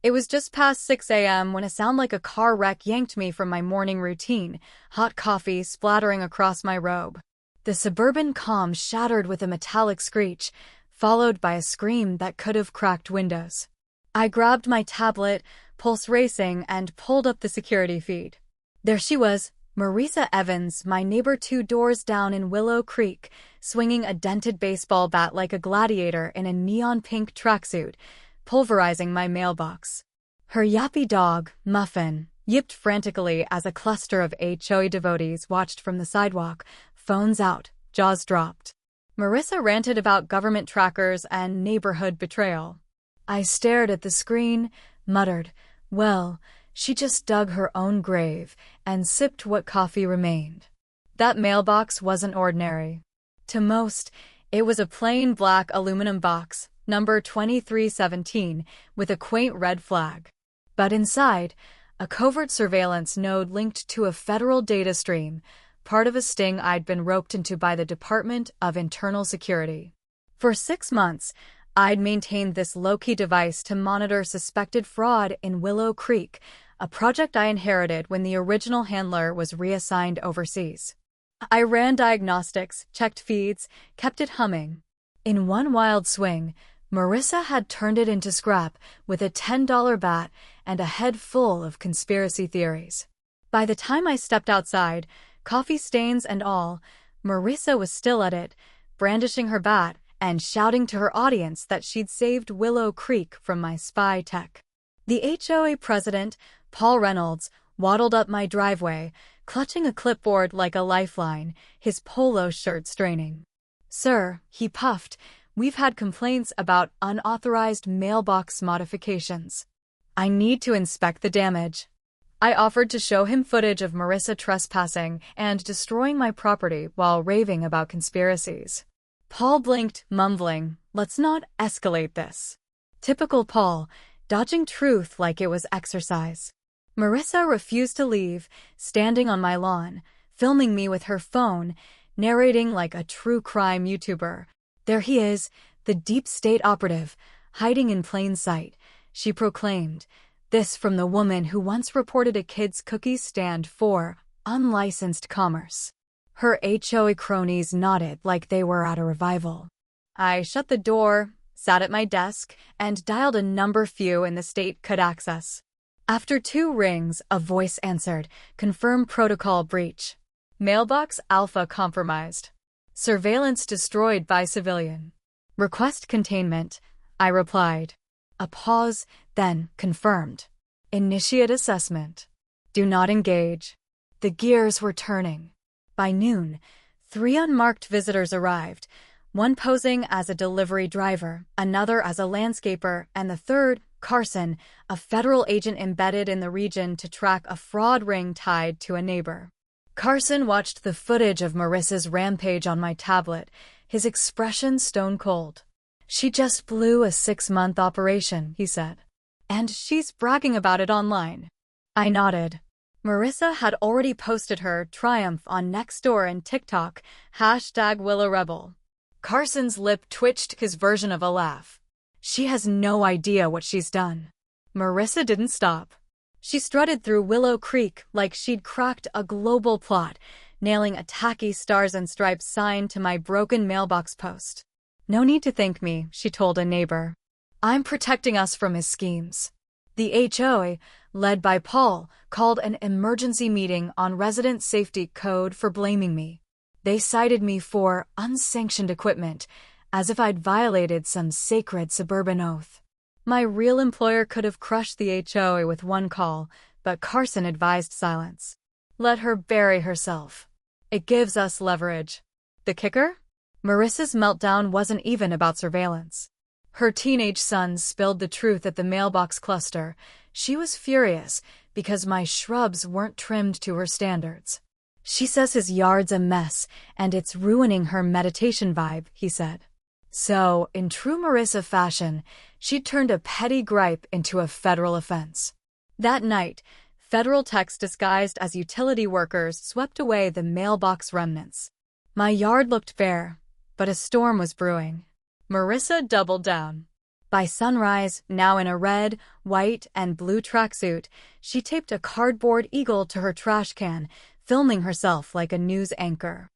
It was just past 6 a.m. when a sound like a car wreck yanked me from my morning routine, hot coffee splattering across my robe. The suburban calm shattered with a metallic screech, followed by a scream that could have cracked windows. I grabbed my tablet, pulse racing, and pulled up the security feed. There she was, Marisa Evans, my neighbor 2 doors down in Willow Creek, swinging a dented baseball bat like a gladiator in a neon-pink tracksuit, pulverizing my mailbox. Her yappy dog, Muffin, yipped frantically as a cluster of HOA devotees watched from the sidewalk, phones out, jaws dropped. Marisa ranted about government trackers and neighborhood betrayal. I stared at the screen, muttered, "Well, she just dug her own grave," and sipped what coffee remained. That mailbox wasn't ordinary. To most, it was a plain black aluminum box, number 2317, with a quaint red flag. But inside, a covert surveillance node linked to a federal data stream, part of a sting I'd been roped into by the Department of Internal Security. For 6 months, I'd maintained this low-key device to monitor suspected fraud in Willow Creek, a project I inherited when the original handler was reassigned overseas. I ran diagnostics, checked feeds, kept it humming. In one wild swing, Marisa had turned it into scrap with a $10 bat and a head full of conspiracy theories. By the time I stepped outside, coffee stains and all, Marisa was still at it, brandishing her bat and shouting to her audience that she'd saved Willow Creek from my spy tech. The HOA president, Paul Reynolds, waddled up my driveway, clutching a clipboard like a lifeline, his polo shirt straining. "Sir," he puffed, "we've had complaints about unauthorized mailbox modifications. I need to inspect the damage." I offered to show him footage of Marisa trespassing and destroying my property while raving about conspiracies. Paul blinked, mumbling, "Let's not escalate this." Typical Paul, dodging truth like it was exercise. Marisa refused to leave, standing on my lawn, filming me with her phone, narrating like a true crime YouTuber. "There he is, the deep state operative, hiding in plain sight," she proclaimed. This from the woman who once reported a kid's cookie stand for unlicensed commerce. Her HOA cronies nodded like they were at a revival. I shut the door, sat at my desk, and dialed a number few in the state could access. After 2 rings, a voice answered, "Confirm protocol breach. Mailbox Alpha compromised. Surveillance destroyed by civilian. Request containment," I replied. A pause, then confirmed. "Initiate assessment. Do not engage." The gears were turning. By noon, 3 unmarked visitors arrived, one posing as a delivery driver, another as a landscaper, and the third, Carson, a federal agent embedded in the region to track a fraud ring tied to a neighbor. Carson watched the footage of Marisa's rampage on my tablet, his expression stone cold. "She just blew a 6-month operation," he said. "And she's bragging about it online." I nodded. Marisa had already posted her triumph on Nextdoor and TikTok, #WillowRebel. Carson's lip twitched his version of a laugh. "She has no idea what she's done." Marisa didn't stop. She strutted through Willow Creek like she'd cracked a global plot, nailing a tacky stars and stripes sign to my broken mailbox post. "No need to thank me," she told a neighbor. "I'm protecting us from his schemes." The HOA, led by Paul, called an emergency meeting on resident safety code for blaming me. They cited me for unsanctioned equipment, as if I'd violated some sacred suburban oath. My real employer could have crushed the HOA with one call, but Carson advised silence. "Let her bury herself. It gives us leverage." The kicker? Marisa's meltdown wasn't even about surveillance. Her teenage son spilled the truth at the mailbox cluster. She was furious because my shrubs weren't trimmed to her standards. "She says his yard's a mess, and it's ruining her meditation vibe," he said. So, in true Marisa fashion, she'd turned a petty gripe into a federal offense. That night, federal techs disguised as utility workers swept away the mailbox remnants. My yard looked bare, but a storm was brewing. Marisa doubled down. By sunrise, now in a red, white, and blue tracksuit, she taped a cardboard eagle to her trash can, filming herself like a news anchor.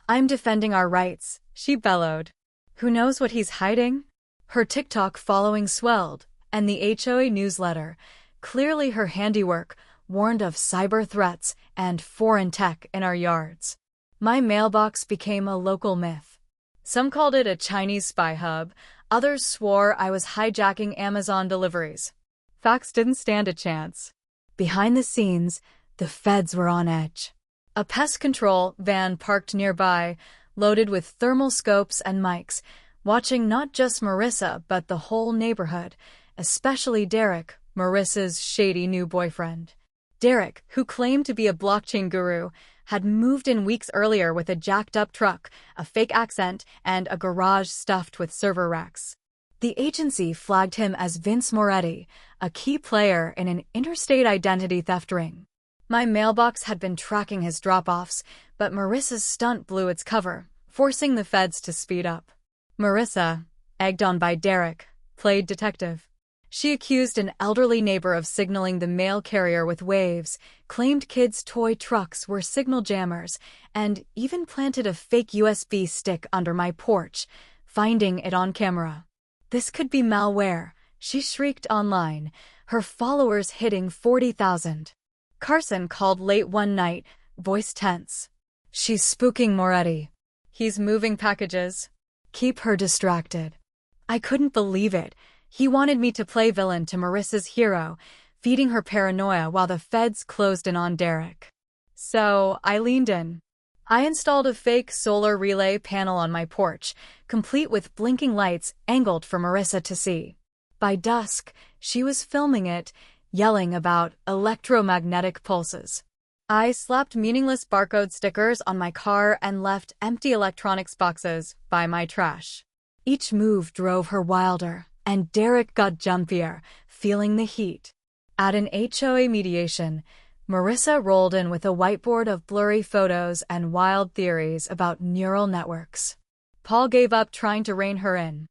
"I'm defending our rights," she bellowed. "Who knows what he's hiding?" Her TikTok following swelled, and the HOA newsletter, clearly her handiwork, warned of cyber threats and foreign tech in our yards. My mailbox became a local myth. Some called it a Chinese spy hub, others swore I was hijacking Amazon deliveries. Facts didn't stand a chance. Behind the scenes, the feds were on edge. A pest control van parked nearby, loaded with thermal scopes and mics, watching not just Marissa but the whole neighborhood, especially Derek, Marissa's shady new boyfriend. Derek, who claimed to be a blockchain guru, had moved in weeks earlier with a jacked-up truck, a fake accent, and a garage stuffed with server racks. The agency flagged him as Vince Moretti, a key player in an interstate identity theft ring. My mailbox had been tracking his drop-offs, but Marissa's stunt blew its cover, forcing the feds to speed up. Marissa, egged on by Derek, played detective. She accused an elderly neighbor of signaling the mail carrier with waves, claimed kids' toy trucks were signal jammers, and even planted a fake USB stick under my porch, finding it on camera. This could be malware, she shrieked online, her followers hitting 40,000. Carson called late one night, voice tense. "She's spooking Moretti. He's moving packages. Keep her distracted." I couldn't believe it. He wanted me to play villain to Marissa's hero, feeding her paranoia while the feds closed in on Derek. So I leaned in. I installed a fake solar relay panel on my porch, complete with blinking lights angled for Marissa to see. By dusk, she was filming it, yelling about electromagnetic pulses. I slapped meaningless barcode stickers on my car and left empty electronics boxes by my trash. Each move drove her wilder, and Derek got jumpier, feeling the heat. At an HOA mediation, Marissa rolled in with a whiteboard of blurry photos and wild theories about neural networks. Paul gave up trying to rein her in.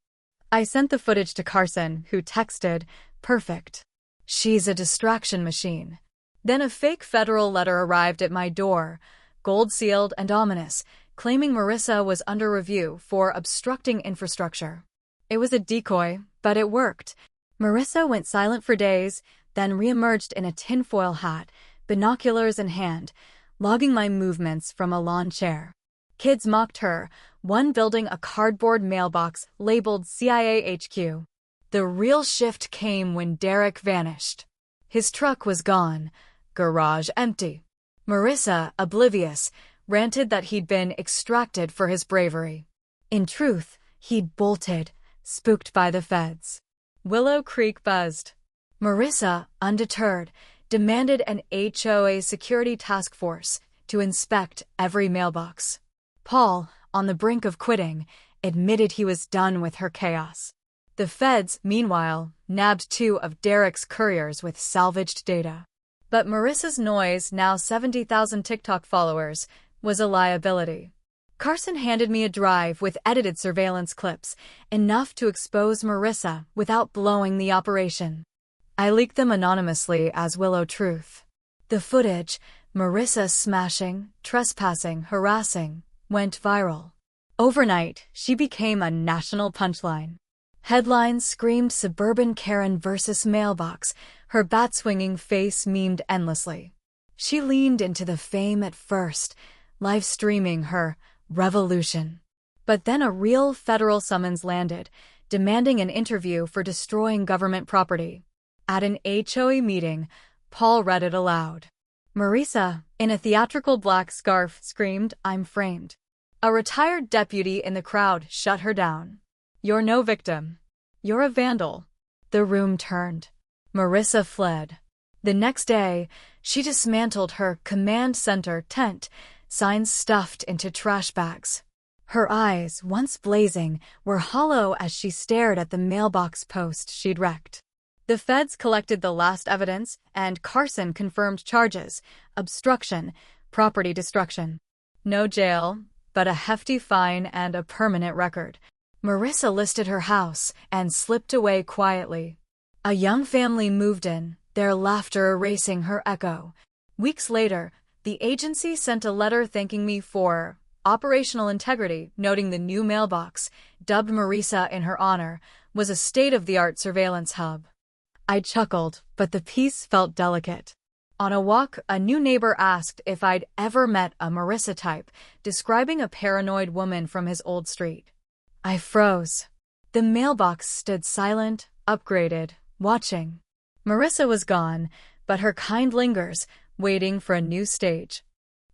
I sent the footage to Carson, who texted, "Perfect. She's a distraction machine." Then a fake federal letter arrived at my door, gold-sealed and ominous, claiming Marissa was under review for obstructing infrastructure. It was a decoy, but it worked. Marissa went silent for days, then reemerged in a tinfoil hat, binoculars in hand, logging my movements from a lawn chair. Kids mocked her, one building a cardboard mailbox labeled CIA HQ. The real shift came when Derek vanished. His truck was gone, garage empty. Marissa, oblivious, ranted that he'd been extracted for his bravery. In truth, he'd bolted, spooked by the feds. Willow Creek buzzed. Marissa, undeterred, demanded an HOA security task force to inspect every mailbox. Paul, on the brink of quitting, admitted he was done with her chaos. The feds, meanwhile, nabbed 2 of Derek's couriers with salvaged data. But Marissa's noise, now 70,000 TikTok followers, was a liability. Carson handed me a drive with edited surveillance clips, enough to expose Marissa without blowing the operation. I leaked them anonymously as Willow Truth. The footage, Marissa smashing, trespassing, harassing, went viral. Overnight, she became a national punchline. Headlines screamed suburban Karen versus mailbox, her bat-swinging face memed endlessly. She leaned into the fame at first, live-streaming her revolution. But then a real federal summons landed, demanding an interview for destroying government property. At an HOA meeting, Paul read it aloud. Marissa, in a theatrical black scarf, screamed, "I'm framed." A retired deputy in the crowd shut her down. "You're no victim. You're a vandal." The room turned. Marissa fled. The next day, she dismantled her command center tent, signs stuffed into trash bags. Her eyes, once blazing, were hollow as she stared at the mailbox post she'd wrecked. The feds collected the last evidence, and Carson confirmed charges: obstruction, property destruction. No jail, but a hefty fine and a permanent record. Marissa listed her house and slipped away quietly. A young family moved in, their laughter erasing her echo. Weeks later, the agency sent a letter thanking me for operational integrity, noting the new mailbox, dubbed Marissa in her honor, was a state-of-the-art surveillance hub. I chuckled, but the piece felt delicate. On a walk, a new neighbor asked if I'd ever met a Marissa type, describing a paranoid woman from his old street. I froze. The mailbox stood silent, upgraded, watching. Marissa was gone, but her kind lingers, waiting for a new stage.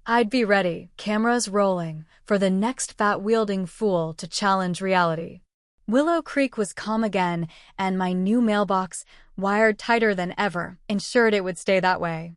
I'd be ready, cameras rolling, for the next fat-wielding fool to challenge reality. Willow Creek was calm again, and my new mailbox, wired tighter than ever, ensured it would stay that way.